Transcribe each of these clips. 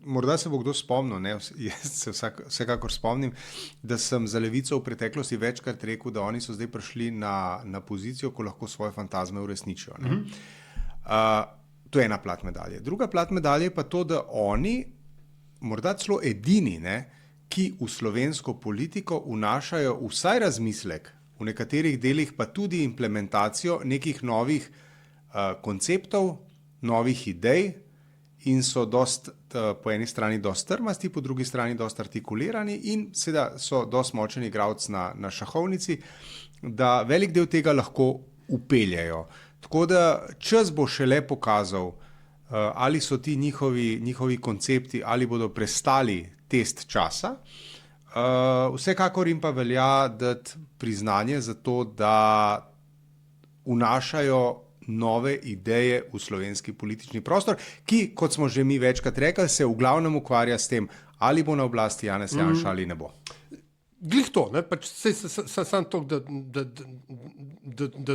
morda se bo kdo spomnil, ne, jaz se vsekakor spomnim, da sem za Levico v preteklosti večkrat rekel, da oni so zdaj prišli na pozicijo, ko lahko svoje fantazme uresničijo. Ne. To je ena plat medalje. Druga plat medalje je pa to, da oni, morda celo edini, ne, ki v slovensko politiko vnašajo vsaj razmislek, v nekaterih delih pa tudi implementacijo nekih novih konceptov, novih idej, in so po eni strani dosti trmasti, po drugi strani dosti artikulirani in seveda so dosti močen igralec na šahovnici, da velik del tega lahko upeljajo. Tako da čas bo šele pokazal, ali so ti njihovi koncepti, ali bodo prestali test časa. Vsekakor jim pa velja dati priznanje za to, da vnašajo nove ideje v slovenski politični prostor, ki, kot smo že mi večkrat rekli, se v glavnem ukvarja s tem, ali bo na oblasti Janez Janša ali ne bo. Glih to, ne, pač sam to, da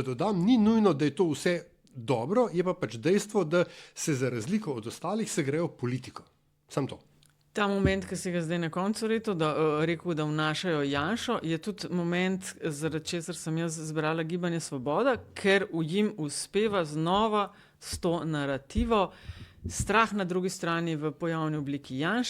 dodam, ni nujno, da je to vse dobro, je pa pač dejstvo, da se za razliko od ostalih se grejo politiko. Sam to. Ta moment, ki si ga zdaj na koncu rekel, da vnašajo Janšo, je tudi moment, zaradi česar sem jaz zbrala Gibanje Svoboda, ker jim uspeva znova s to narativo strah na drugi strani v pojavni obliki Janše.